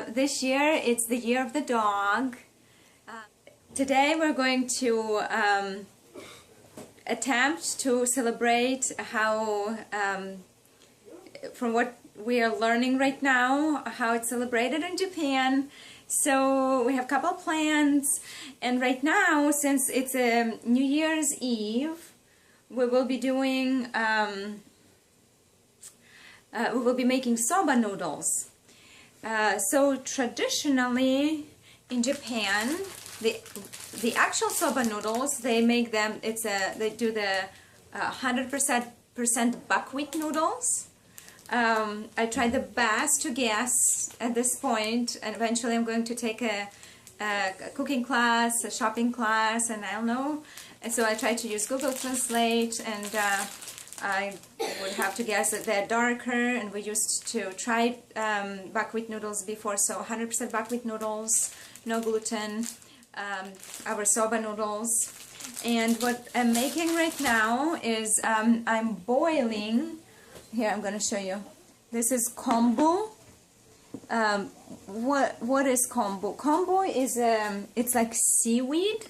this year it's the year of the dog. Today we're going to attempt to celebrate how, from what we are learning right now, how it's celebrated in Japan. So we have a couple plans, and right now, since it's a New Year's Eve, we will be doing we will be making soba noodles. So traditionally in Japan, the actual soba noodles, they make them, they do the 100% buckwheat noodles. I tried the best to guess at this point, and eventually I'm going to take a cooking class, a shopping class, and I don't know. And so I tried to use Google Translate, and I would have to guess that they're darker, and we used to try buckwheat noodles before, so 100% buckwheat noodles, no gluten, our soba noodles. And what I'm making right now is I'm boiling. Here, I'm going to show you. This is kombu. What is kombu? Kombu is it's like seaweed.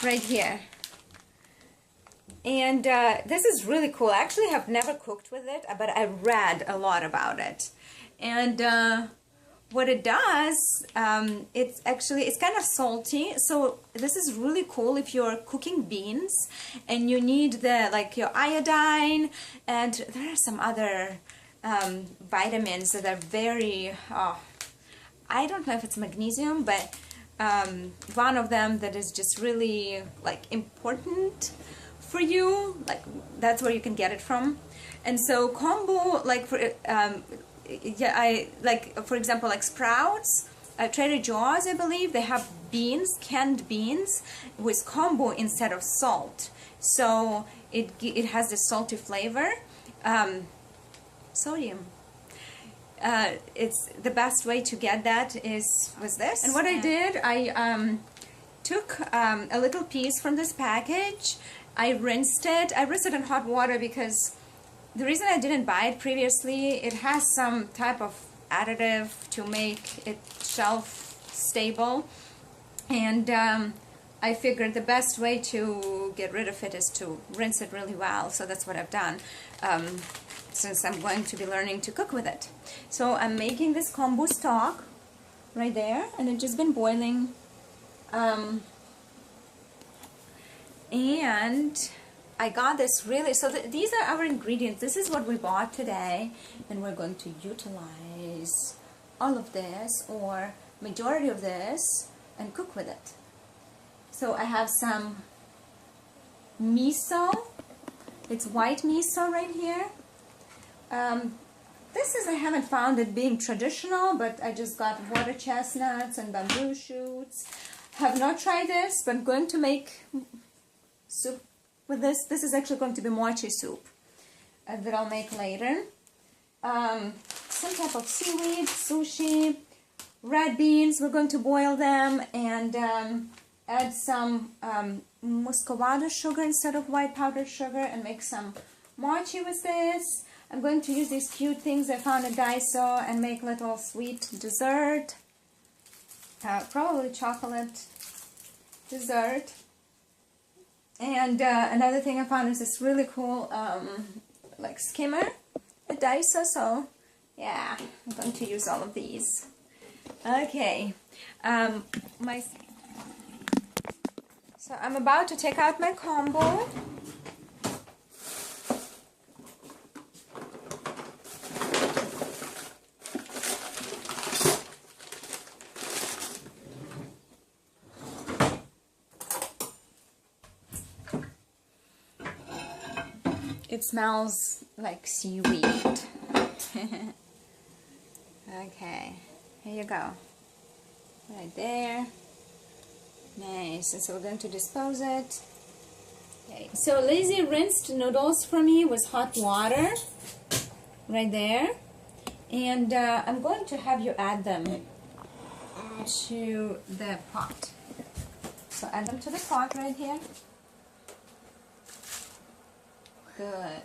Right here. And this is really cool. I actually have never cooked with it, but I read a lot about it. And what it does, it's kind of salty. So this is really cool if you're cooking beans and you need your iodine, and there are some other vitamins that are very, I don't know if it's magnesium, but one of them that is just really important for you, that's where you can get it from. And so kombu, for example, Sprouts, Trader Joe's, I believe, they have beans, canned beans with kombu instead of salt. So it has this salty flavor. Sodium. It's the best way to get that is with this. And what I did, I took a little piece from this package. I rinsed it. I rinsed it in hot water because the reason I didn't buy it previously, it has some type of additive to make it shelf stable, and I figured the best way to get rid of it is to rinse it really well. So that's what I've done, since I'm going to be learning to cook with it. So I'm making this kombu stock right there, and it's just been boiling. And I got this really, so these are our ingredients. This is what we bought today, and we're going to utilize all of this, or majority of this, and cook with it. So I have some miso. It's white miso right here. This is, I haven't found it being traditional, but I just got water chestnuts and bamboo shoots. Have not tried this, but I'm going to make soup with this. This is actually going to be mochi soup that I'll make later. Some type of seaweed, sushi, red beans. We're going to boil them and add some muscovado sugar instead of white powdered sugar, and make some mochi with this. I'm going to use these cute things I found at Daiso and make little sweet dessert. Probably chocolate dessert. And another thing I found is this really cool skimmer at Daiso. So yeah, I'm going to use all of these. Okay, so I'm about to take out my kombu. It smells like seaweed. Okay, here you go. Right there. Nice. And so we're going to dispose it. Okay. So lazy rinsed noodles for me was hot water. Right there. And I'm going to have you add them to the pot. So add them to the pot right here. Good.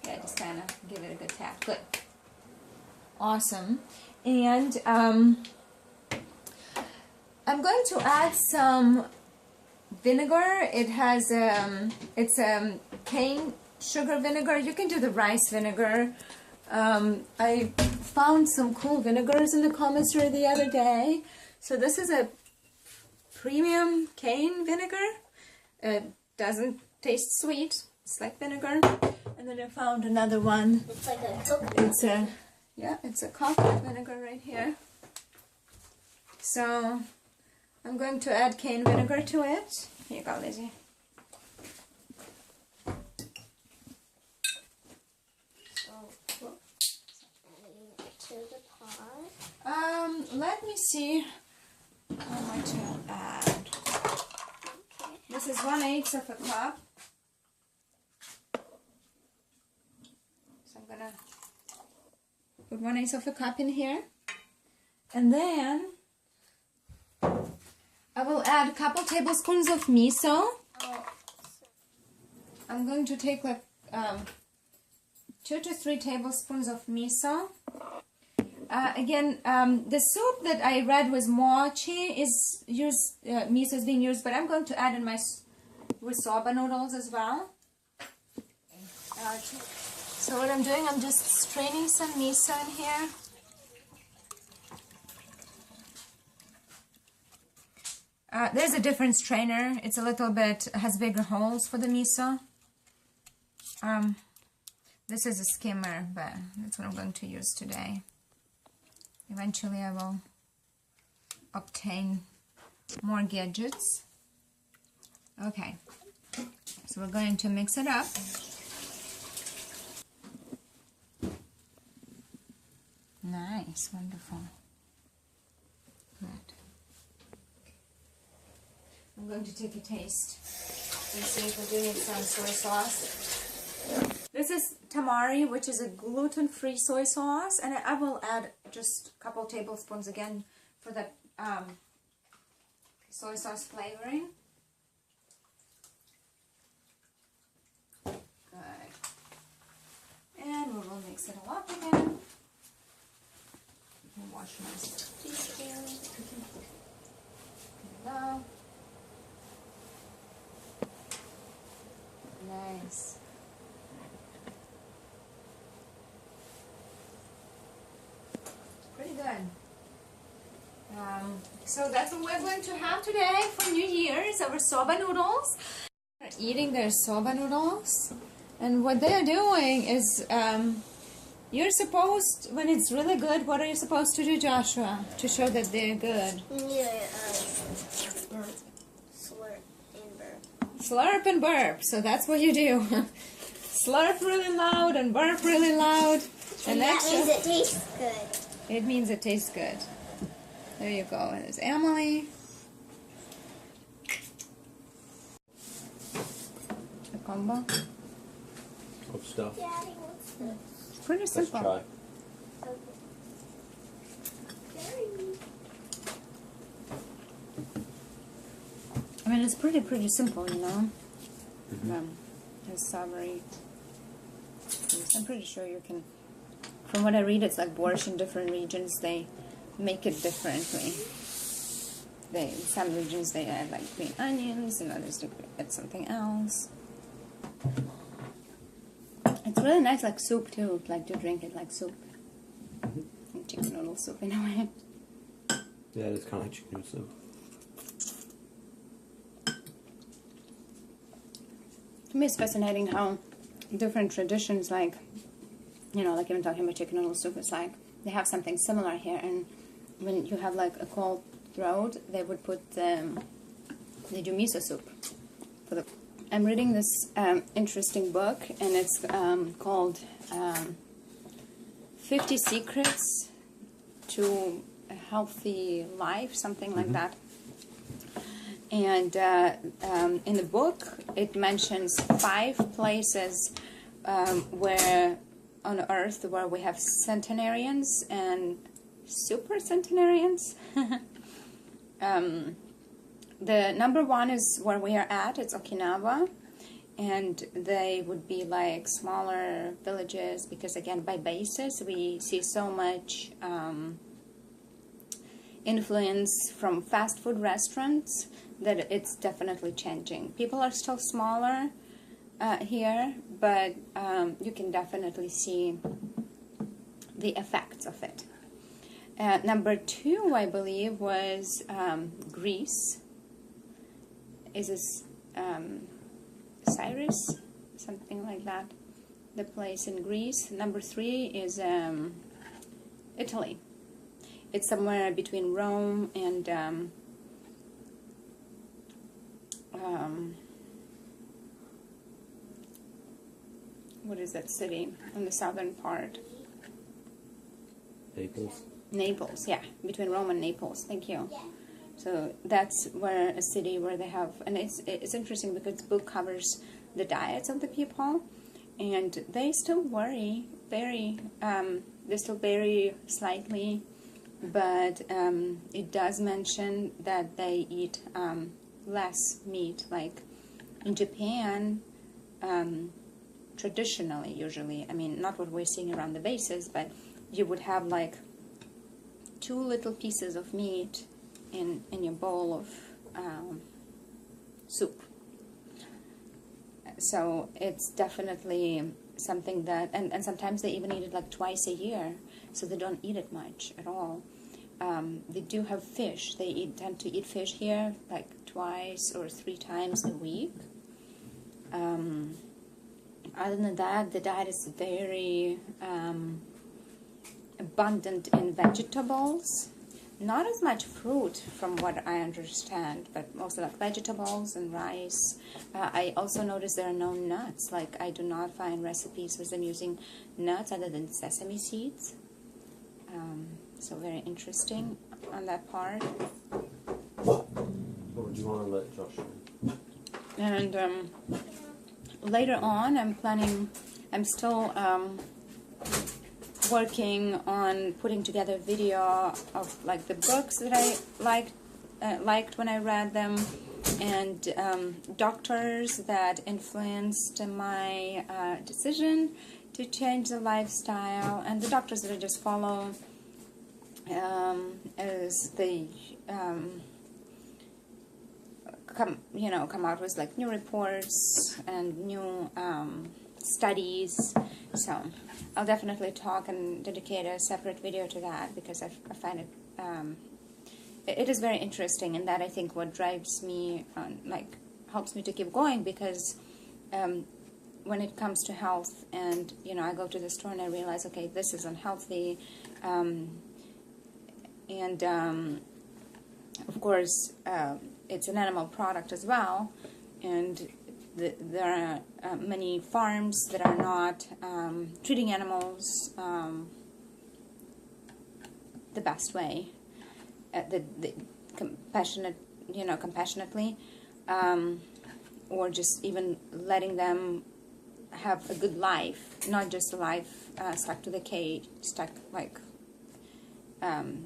Yeah, just kind of give it a good tap. Good. Awesome. And I'm going to add some vinegar. It has it's cane sugar vinegar. You can do the rice vinegar. I found some cool vinegars in the commissary the other day. So this is a premium cane vinegar. It doesn't taste sweet. It's like vinegar. And then I found another one. It's like a coconut. It's a coconut vinegar right here. So I'm going to add cane vinegar to it. Here you go, Lizzie. To the pot. Let me see how much to add. Okay. This is 1/8 of a cup. So I'm gonna put 1/8 of a cup in here. And then I will add a couple tablespoons of miso. I'm going to take like 2 to 3 tablespoons of miso. Again, the soup that I read was mochi is used, miso is being used, but I'm going to add in my with soba noodles as well. So what I'm doing, I'm just straining some miso in here. There's a different strainer. It's a little bit, has bigger holes for the miso. This is a skimmer, but that's what I'm going to use today. Eventually I will obtain more gadgets. Okay, so we're going to mix it up. Nice, wonderful. Good. I'm going to take a taste and see if we're doing some soy sauce. This is tamari, which is a gluten-free soy sauce, and I will add just a couple tablespoons again for the soy sauce flavoring. Good. And we will mix it all up again. I'll wash my teaspoon. Now. Nice. Pretty good. So that's what we're going to have today for New Year's, our soba noodles. They're eating their soba noodles, and what they're doing is, you're supposed, when it's really good, what are you supposed to do, Joshua, to show that they're good? Slurp and burp. Slurp and burp, so that's what you do. Slurp really loud and burp really loud. And that means it tastes good. It means it tastes good. There you go. There's Emily. A combo of stuff. Daddy, what's this? It's pretty Let's simple. try. I mean, it's pretty simple, you know. There's savory. I'm pretty sure you can. From what I read, it's like borscht in different regions. They make it differently. In some regions they add like green onions, in others they add something else. It's really nice, like soup too. Like to drink it like soup, like chicken noodle soup in a way. Yeah, it's kind of like chicken noodle soup. To me, it's fascinating how different traditions, like, you know, like even talking about chicken noodle soup, it's like they have something similar here. And when you have like a cold throat, they would put they do miso soup for the. I'm reading this interesting book, and it's called 50 Secrets to a Healthy Life, something like that. And in the book, it mentions 5 places where on Earth where we have centenarians and super centenarians. The number 1 is where we are at. It's Okinawa, and they would be like smaller villages because, again, by basis we see so much influence from fast food restaurants, that it's definitely changing. People are still smaller here, but you can definitely see the effects of it. Number 2, I believe, was Greece. Is this Cyrus? Something like that. The place in Greece. Number 3 is Italy. It's somewhere between Rome and what is that city in the southern part? Naples, yeah, between Rome and Naples. Thank you. So that's where a city where they have, and it's interesting because the book covers the diets of the people, and they still vary they still vary slightly, but it does mention that they eat less meat. Like in Japan, traditionally, usually, I mean, not what we're seeing around the bases, but you would have like 2 little pieces of meat in your bowl of soup. So it's definitely something that, and sometimes they even eat it like twice a year, so they don't eat it much at all. They do have fish. They tend to eat fish here like twice or 3 times a week. Other than that, the diet is very abundant in vegetables. Not as much fruit, from what I understand, but mostly like vegetables and rice. I also noticed there are no nuts. Like, I do not find recipes with them using nuts other than sesame seeds. So very interesting on that part. What would you want to let Josh do? And later on, I'm still working on putting together video of like the books that I liked when I read them, and doctors that influenced my decision to change the lifestyle, and the doctors that I just follow as they come out with like new reports and new studies. So I'll definitely talk and dedicate a separate video to that, because I find it it is very interesting, and that I think what drives me like helps me to keep going, because when it comes to health, and I go to the store and I realize, okay, this is unhealthy, and of course it's an animal product as well, and there are many farms that are not treating animals the best way, the compassionately, or just even letting them have a good life, not just a life stuck to the cage,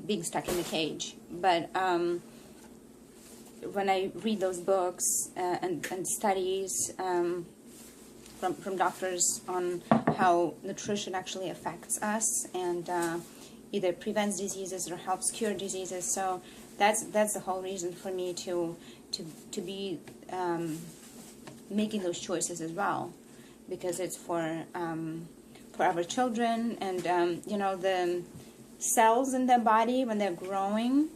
being stuck in the cage. But when I read those books and studies from doctors on how nutrition actually affects us and either prevents diseases or helps cure diseases, so that's the whole reason for me to be making those choices as well, because it's for our children, and the cells in their body when they're growing.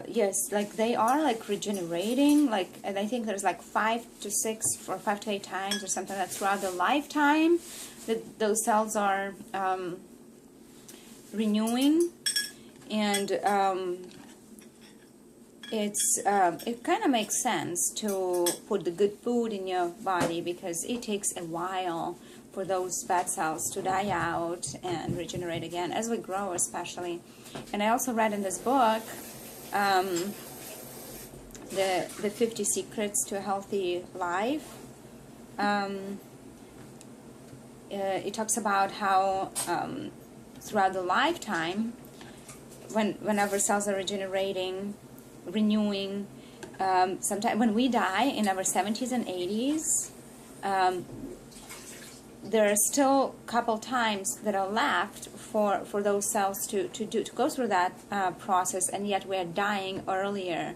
Yes, like they are like regenerating, and I think there's like 5 to 6 or 5 to 8 times or something like that throughout the lifetime that those cells are renewing, and it kind of makes sense to put the good food in your body, because it takes a while for those bad cells to die out and regenerate again as we grow, especially. And I also read in this book the 50 secrets to a healthy life. It talks about how throughout the lifetime, whenever cells are regenerating, renewing, sometimes when we die in our 70s and 80s, there are still a couple times that are left for those cells to go through that process, and yet we're dying earlier,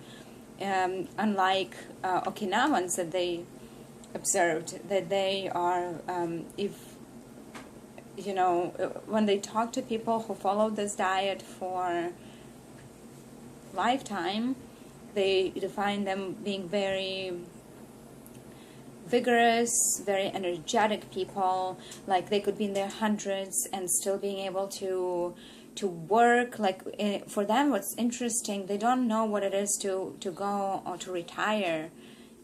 unlike Okinawans that they observed, that they are, if you know, when they talk to people who follow this diet for lifetime, they find them being very vigorous, very energetic people. Like they could be in their hundreds and still being able to work. Like for them, what's interesting, they don't know what it is to go or to retire.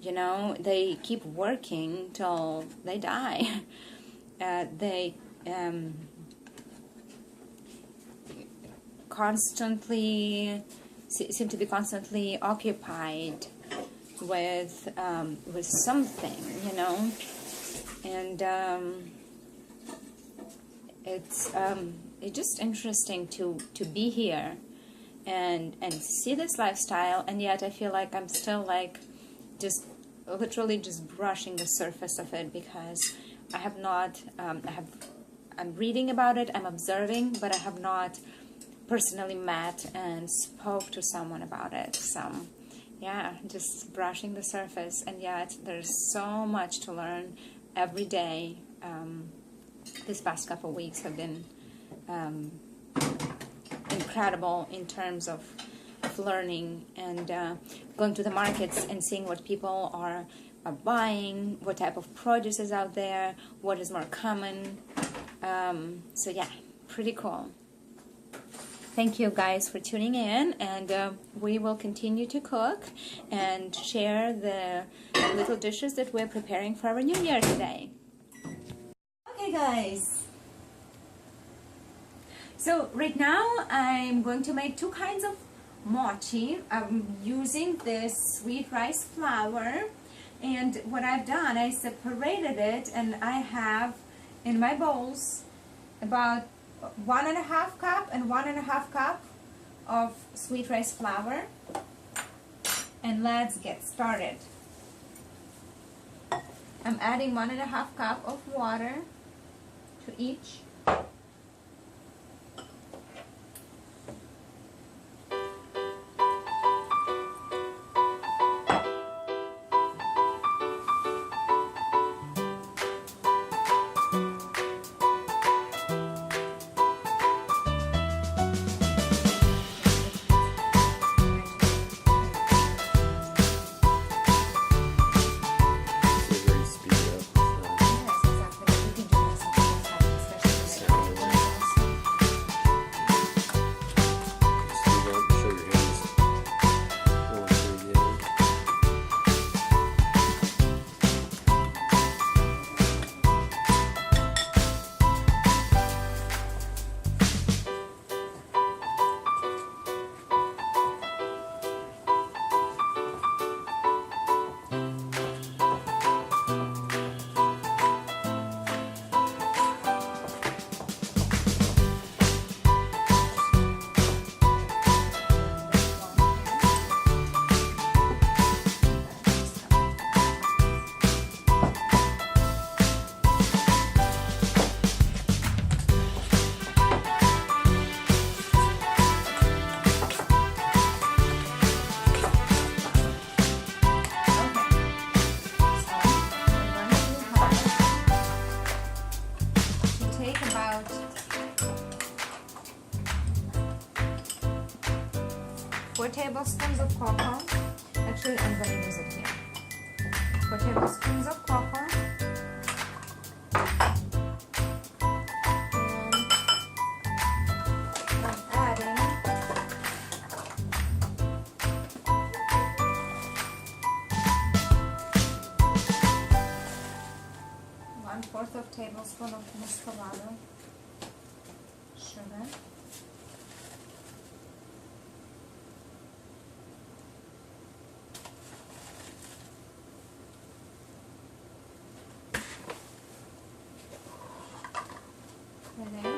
You know, they keep working till they die. They constantly seem to be constantly occupied with something, you know, and it's just interesting to be here and see this lifestyle, and yet I feel like I'm still like just literally just brushing the surface of it, because I have not I'm reading about it, I'm observing, but I have not personally met and spoke to someone about it. So yeah, just brushing the surface, and yet there's so much to learn every day. These past couple of weeks have been incredible in terms of learning and going to the markets and seeing what people are buying, what type of produce is out there, what is more common. So yeah, pretty cool. Thank you guys for tuning in, and we will continue to cook and share the little dishes that we're preparing for our new year today. Okay guys, so right now I'm going to make two kinds of mochi. I'm using this sweet rice flour, and what I've done, I separated it, and I have in my bowls about 1.5 cup and 1.5 cup of sweet rice flour, and let's get started. I'm adding 1.5 cup of water to each. About 4 tablespoons of cocoa. Actually, I'm going to use it here. 4 tablespoons of cocoa. And I'm adding 1/4 of tablespoon of muscovado sugar. And then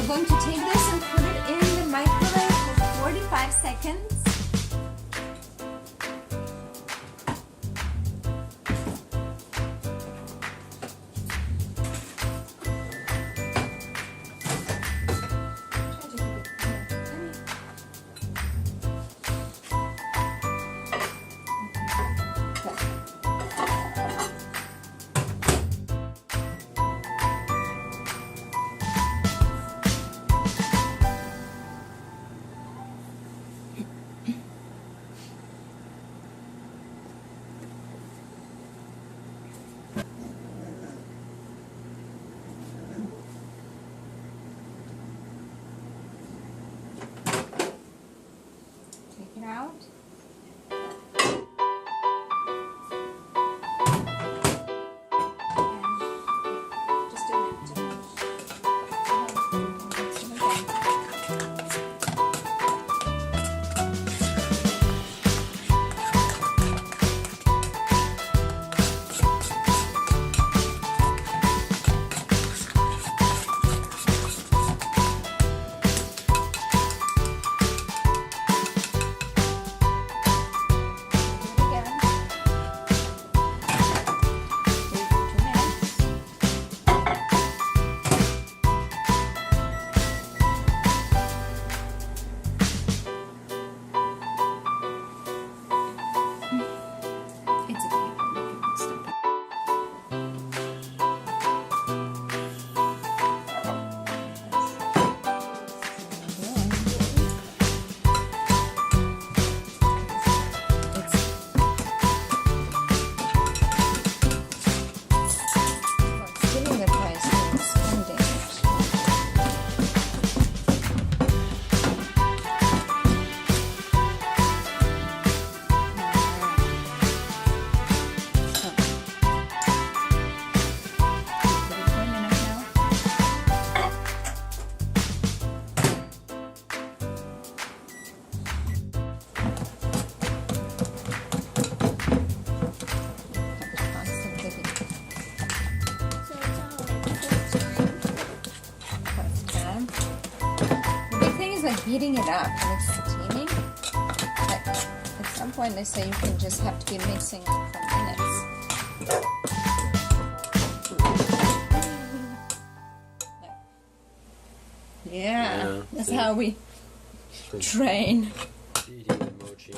going to take this and put it in the microwave for 45 seconds. Take it out. And just a minute. Heating it up and it's steaming. But at some point they say you can just have to be mixing it for minutes. Yeah, that's how we train. Eating the mochi.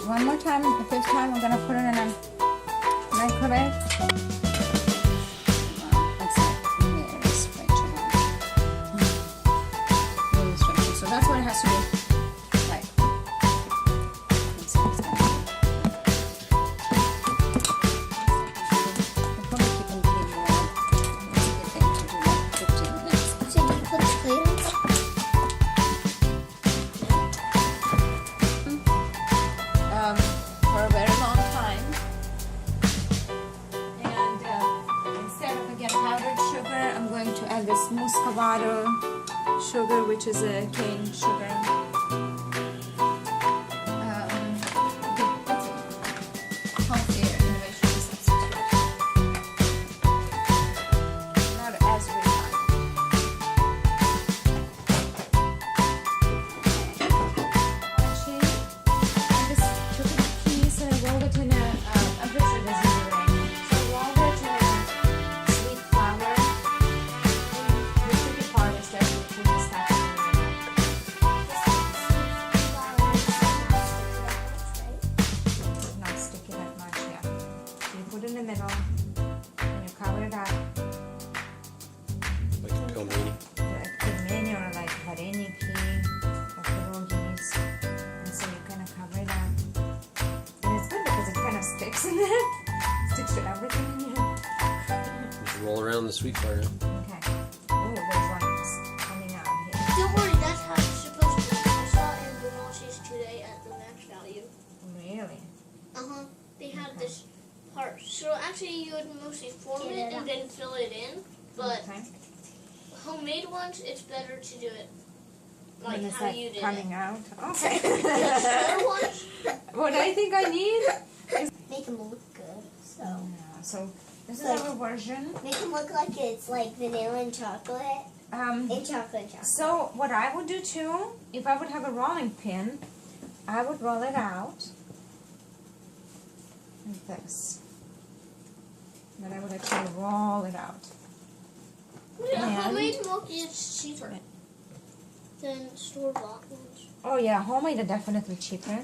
One more time, the fifth time, we're going to put it in a microwave. That's it. There is way too long. So that's what it has to be. Right. Let's see what's going on. We'll probably keep them getting warm. It's a good thing to do like 15 minutes. So do you put the plate on top? For a very long time, and instead of again powdered sugar, I'm going to add this muscovado sugar, which is a cane sugar. That's a healthier innovation substitute, not as refined. Roll it in a, I'm pretty sure this is right. So roll it in a sweet flour. The tricky part is that you put the stuff in the middle. It's not sticky that much, yeah. So you put it in the middle, and you cover it up. Like a pelmeni. Like pelmeni or like vareniki or pierogies. And so you kind of cover it up. Sticks in it. Sticks to everything in here. Just roll around the sweet part. Okay. Oh, there's one that's coming out here. Don't worry, that's how it's supposed to be. I saw it in Benoche's today at the max value. Really? They had this part. So actually, you would mostly form Get it it and up. then fill it in. But Okay. homemade ones, it's better to do it like When it's how like you did coming it. out. Okay. The store ones, What I think I need. Make them look good. So Yeah, so this is Like- our version. make them look like it's like vanilla and chocolate and chocolate. So what I would do too, if I would have a rolling pin, I would roll it out like this. But I would actually roll it out. yeah, And- homemade milky is cheaper than store-bought ones. Oh yeah, homemade are definitely cheaper.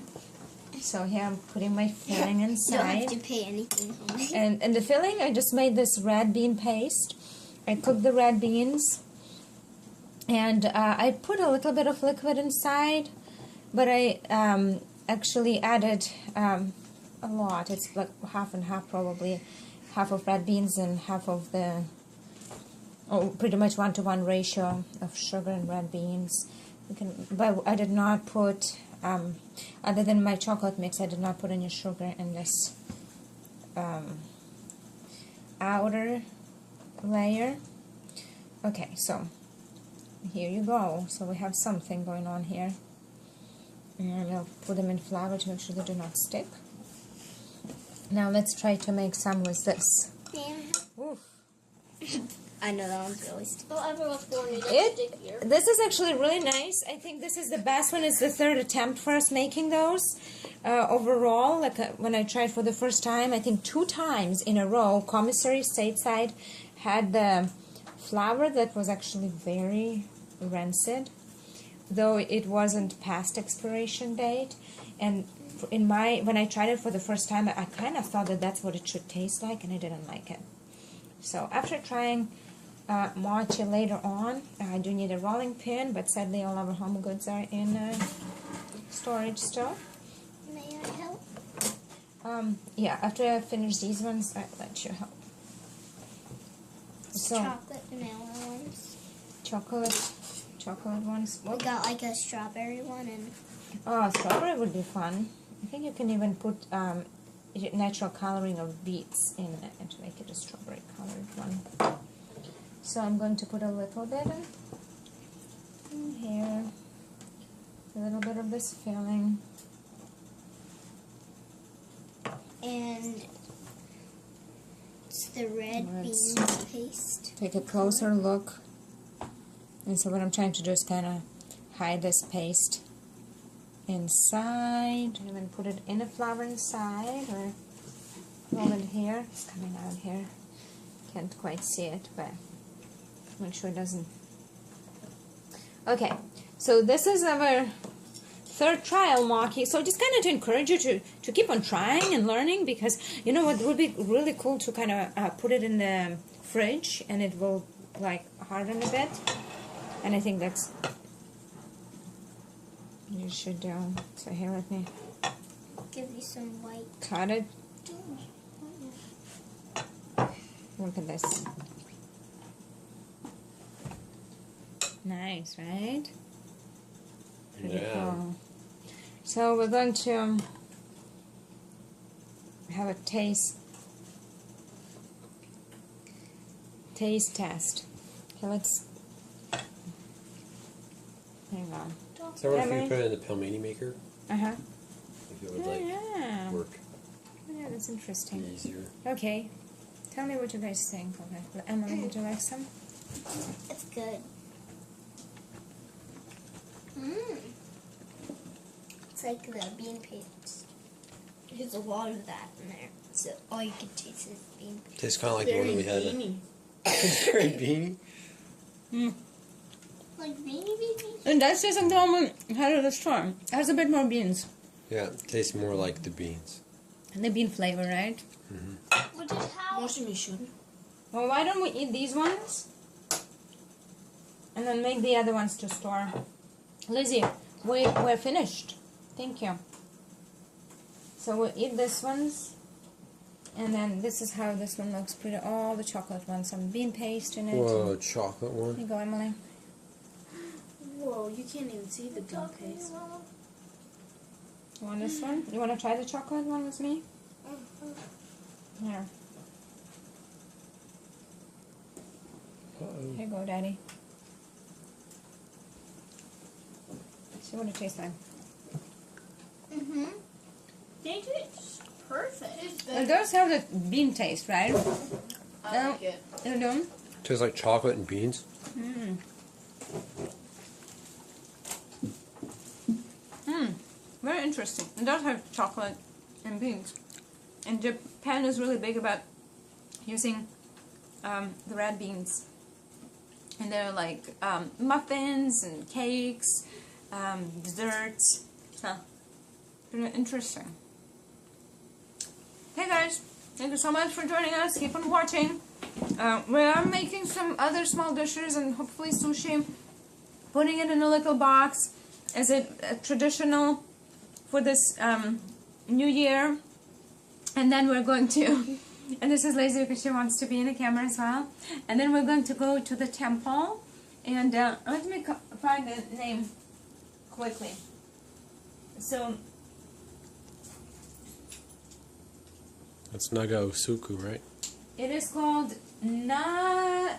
So here I'm putting my filling You don't have inside. to pay anything. Homemade. And the filling, I just made this red bean paste. I cooked the red beans. And I put a little bit of liquid inside. But I actually added a lot. It's like half and half probably. Half of red beans and half of the... Oh, pretty much 1-to-1 ratio of sugar and red beans. But I did not put... other than my chocolate mix, I did not put any sugar in this outer layer. Okay, so here you go. So we have something going on here. And I'll put them in flour to make sure they do not stick. Now let's try to make some with this. Oof. I know that one's really stupid. Oh, everyone's going to It- get stickier. This is actually really nice. I think this is the best one. It's the third attempt for us making those. Overall, like when I tried for the first time, I think 2 times in a row, commissary stateside had the flour that was actually very rancid, though it wasn't past expiration date. And when I tried it for the first time, I kind of thought that that's what it should taste like, and I didn't like it. So after trying mochi later on, I do need a rolling pin, but sadly all our home goods are in storage still. May I help? Yeah, after I finish these ones, I'll let you help. So Chocolate vanilla ones. chocolate ones. We got like a strawberry one and Oh, strawberry would be fun. I think you can even put natural coloring of beets in it to make it a strawberry colored one. So I'm going to put a little bit in here, a little bit of this filling. and it's the red Let's- bean paste. Take a closer look. And so what I'm trying to do is kind of hide this paste inside, and then put it in a flour inside, or roll it here. It's coming out here. Can't quite see it, but make sure it doesn't. Okay, so this is our third trial mochi. So just kind of to encourage you to keep on trying and learning, because you know what would be really cool to kind of put it in the fridge and it will like harden a bit. And I think that's you should do. So here, let me Give you some white. cut it. Look at this. Nice, right? Pretty Yeah. cool. So we're going to have a taste test. Okay, let's hang on. So what if Emily? you put it in the pelmeni maker? Uh-huh. If it would Oh, like yeah. work Yeah, that's interesting. easier. Okay. Tell me what you guys think of it. Emily, would you like some? It's good. It's like the bean paste. There's a lot of that in there. So all you can taste is bean paste. Tastes kind of like the one that we had. It's very beanie. Like beanie beanie? It does taste like the one we had at the store. It has a bit more beans. Yeah, it tastes more like the beans. And the bean flavor, right? Which is how Most of me should. Well, why don't we eat these ones? And then make the other ones to store. Lizzie, we're finished. Thank you. So we'll eat this ones. And then this is how this one looks. Pretty, all the chocolate ones. Some bean paste in it. Whoa, chocolate Here one. you go, Emily. Whoa, you can't even see the bean paste. You want this one? You want to try the chocolate one with me? Here. Here you go, Daddy. See what it tastes like. Mm-hmm. They taste perfect. It does have the bean taste, right? I like it. You know? Tastes like chocolate and beans. Very interesting. It does have chocolate and beans. And Japan is really big about using the red beans. And they're like muffins and cakes, desserts. So, pretty interesting. Hey guys, thank you so much for joining us. Keep on watching. We are making some other small dishes and hopefully sushi. Putting it in a little box. Is it traditional for this New Year? And then we're going to, and this is Lazy because she wants to be in the camera as well. And then we're going to go to the temple. And let me find the name quickly. So, That's Naga Usuku, right? it is called Narita-san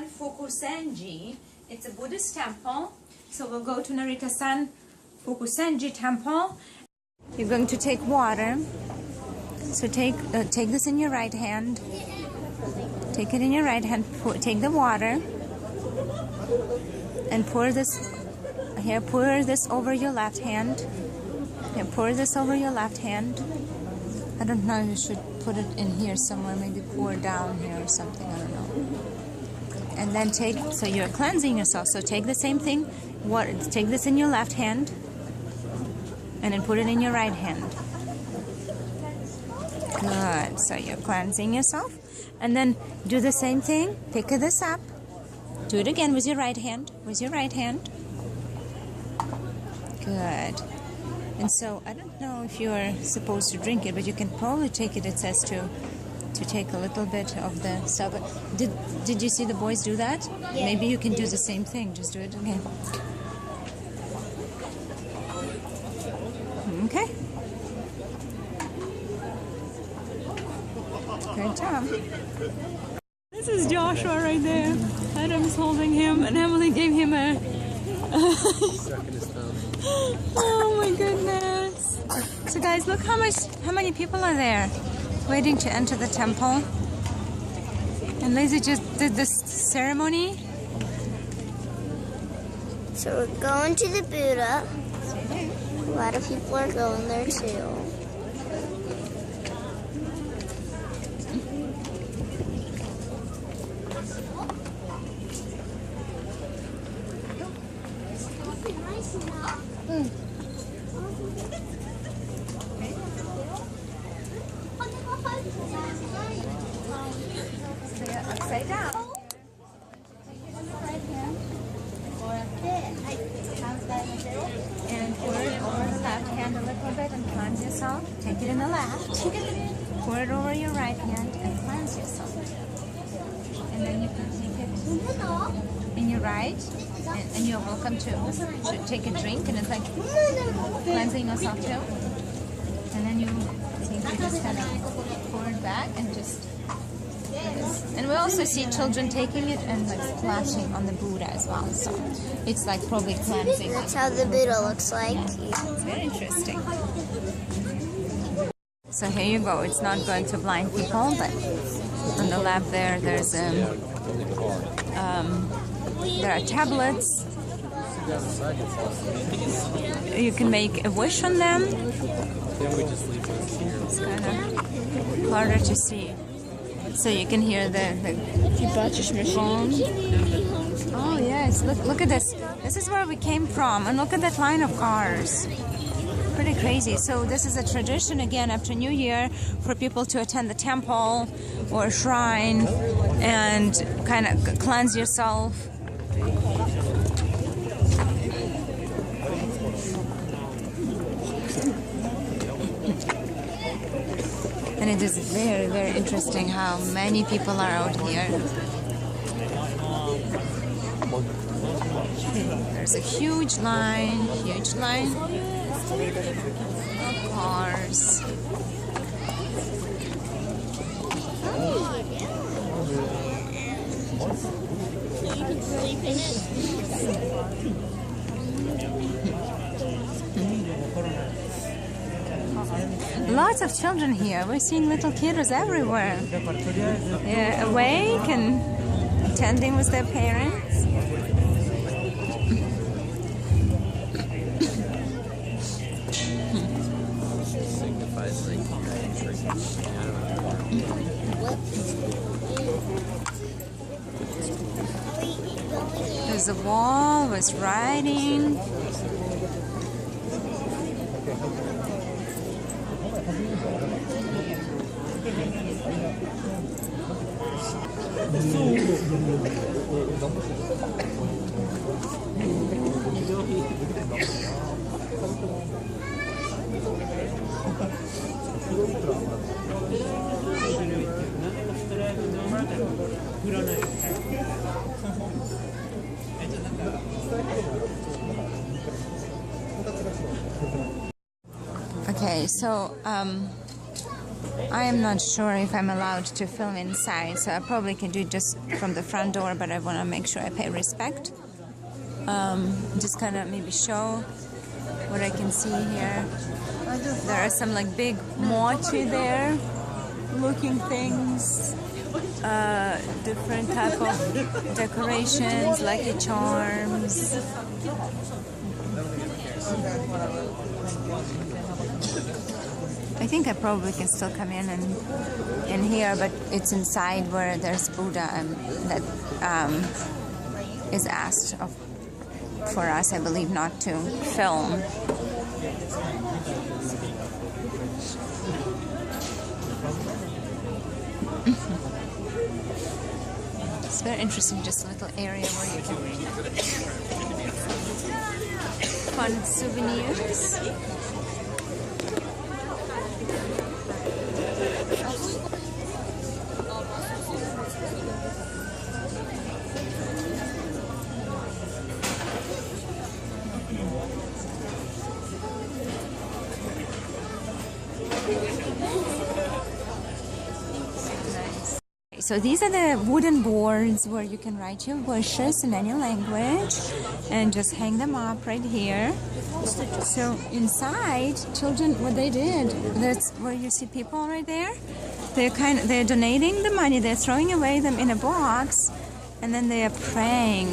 Fukusenji. It's a Buddhist temple. So we'll go to Narita-san Fukusenji temple. You're going to take water. So take this in your right hand. Take it in your right hand. Take the water and pour this. Here, pour this over your left hand. Here, pour this over your left hand. I don't know. You should put it in here somewhere. Maybe pour down here or something. I don't know. And then so you're cleansing yourself. So take the same thing. Take this in your left hand. And then put it in your right hand. Good. So you're cleansing yourself. And then do the same thing. Pick this up. Do it again with your right hand. With your right hand. Good. And so I don't know if you're supposed to drink it, but you can probably take it. It says to take a little bit of the stuff. Did you see the boys do that? Yeah. Maybe you can do the same thing. Just do it again. Okay. Good job. This is Joshua right there. Adam's holding him, and Emily gave him a. Oh my goodness! So guys, look how many people are there, waiting to enter the temple. And Lazy just did this ceremony. So we're going to the Buddha. A lot of people are going there too. Upside down. And pour it over the left hand a little bit and cleanse yourself. Take it in the left. Pour it over your right hand and cleanse yourself. And then you can take it in your right. And you're welcome to take a drink, and it's like cleansing yourself too. And then you just kind of pour it back and just. And we also see children taking it and like splashing on the Buddha as well. So it's like probably cleansing. That's how the Buddha looks like. It's very interesting. So here you go. It's not going to blind people, but on the left there's there are tablets. You can make a wish on them. It's kind of harder to see. So you can hear the phone. Oh yes, look at this. This is where we came from, and look at that line of cars. Pretty crazy. So this is a tradition again after New Year for people to attend the temple or shrine and kind of cleanse yourself. And it is very, very interesting how many people are out here. There's a huge line of cars. Lots of children here. We're seeing little kiddos everywhere. They're awake and attending with their parents. Signifies like There's a wall with writing. Okay, so I am not sure if I'm allowed to film inside, so I probably can do it just from the front door, but I want to make sure I pay respect. Just kind of maybe show what I can see here. There are some like big mochi there looking things, different type of decorations, lucky charms. I think I probably can still come in here, but it's inside where there's Buddha that is asked for us, I believe, not to film. It's very interesting, just a little area where you can fun souvenirs. So these are the wooden boards where you can write your wishes in any language and just hang them up right here. So inside, children, what they did, that's where you see people right there. They're donating the money, they're throwing away them in a box, and then they are praying.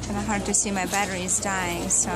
Kind of hard to see, my battery is dying, so.